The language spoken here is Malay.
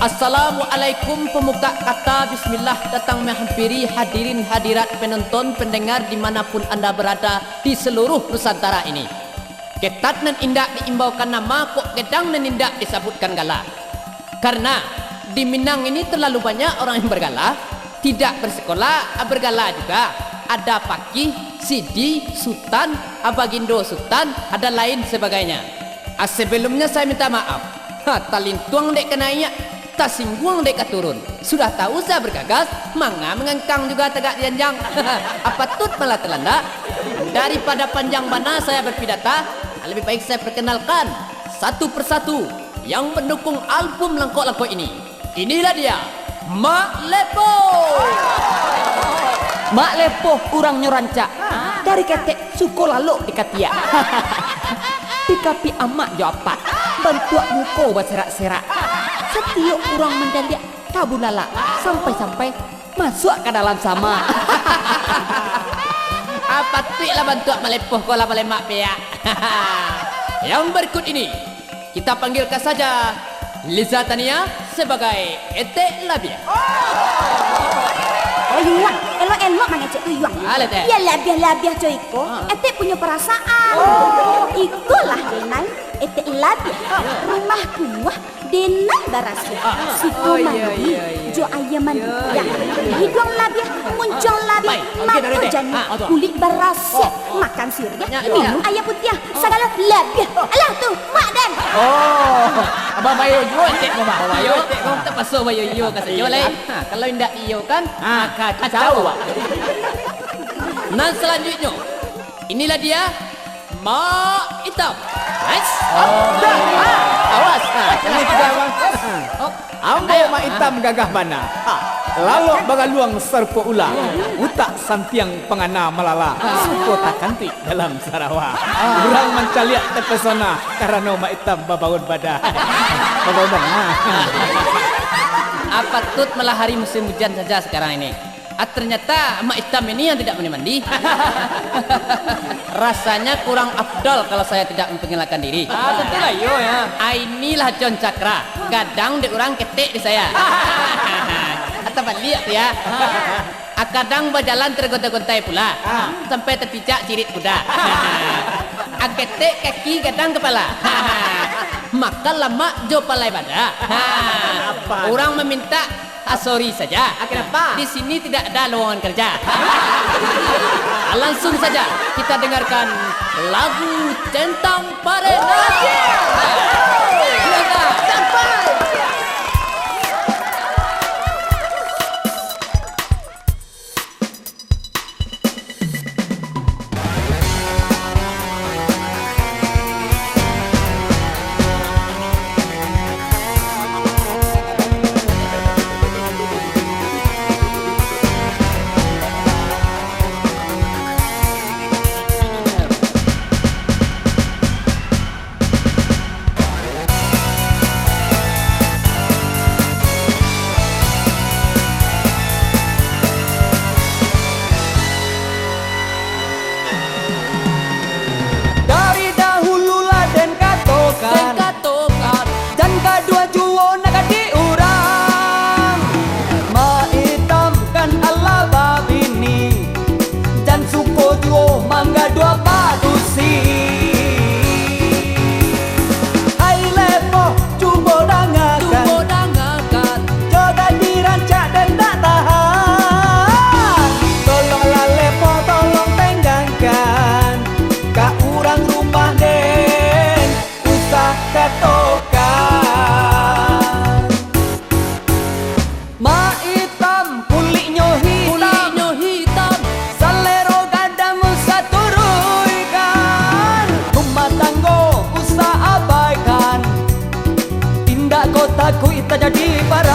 Assalamualaikum, pemuka kata bismillah datang menghampiri hadirin hadirat penonton pendengar dimanapun anda berada di seluruh Nusantara ini. Ketat nan indak diimbaukan nama, kok gedang nan indak disebutkan gala. Karena di Minang ini terlalu banyak orang yang bergala, tidak bersekolah, bergala juga. Ada Pakih, Sidi, Sultan, Abagindo Sultan, ada lain sebagainya. Sebelumnya saya minta maaf. Talintuang dek kenainya, tak singgung dek turun. Sudah tahu saya bergagas, manga mengengkang juga tegak janjang. Apa tut malah terlanda? Daripada panjang mana saya berpidata, lebih baik saya perkenalkan satu persatu yang mendukung album Langkok-Langkok ini. Inilah dia, Mak Lepo. Mak Lepo kurang nyoranca. Dari ketek suko lalu di katia. Dikapi amak jawapan. Bantuak muko berserak-serak. Setiap orang mendadak tabulala sampai-sampai masuk ke dalam sama. Apa tuik lah bantuak Mak Lepo kau lah mak pea. Yang berikut ini kita panggilkan saja Liza Tania sebagai Etek Labia. Oh yuak, elok-elok mana cik tu yuak. Ya labiah-labiah coy ko. Etek punya perasaan. Itulah denai etek labiah. Rumah kuah denai barasia. Siku mandi, jo ayam mandi. Ya, hidung labiah, muncul labiah, mata jani, kulit barasia, makan sirnya, minum ayam putih, segala labiah. Alah tu, mak dan. Oh, abang bayo jo etek kau mak. Bayo etek kau tak pasal bayo yo kata yo lai. Kalau indak iyo kan, kacau. Nah selanjutnya, inilah dia Mak Hitam. Nice. Awas. Ini juga bang. Ambo Mak Hitam gagah bana. Lalu bagaluang serpo ulang. Utak santiang pengana melala. Suko tak kanti dalam Sarawak. Orang mencaliak terpesona karena Mak Hitam babaun badan. Babaun badan. Apa tut malah hari musim hujan saja sekarang ini. Ternyata Mak Hitam ini yang tidak mandi. Rasanya kurang afdol kalau saya tidak memperkenalkan diri. Tentulah yo ya. Inilah John Cakra. Kadang dek orang ketek di saya. Atau balik ya. Kadang berjalan tergonta-gontai pula. Sampai terpijak cirit kuda. Ketek kaki kadang kepala. Maka lama jo palai pada. Orang meminta sorry saja. Kenapa? Di sini tidak ada lowongan kerja. Langsung saja kita dengarkan lagu Centang Pare Nadia. Aku ita jadi para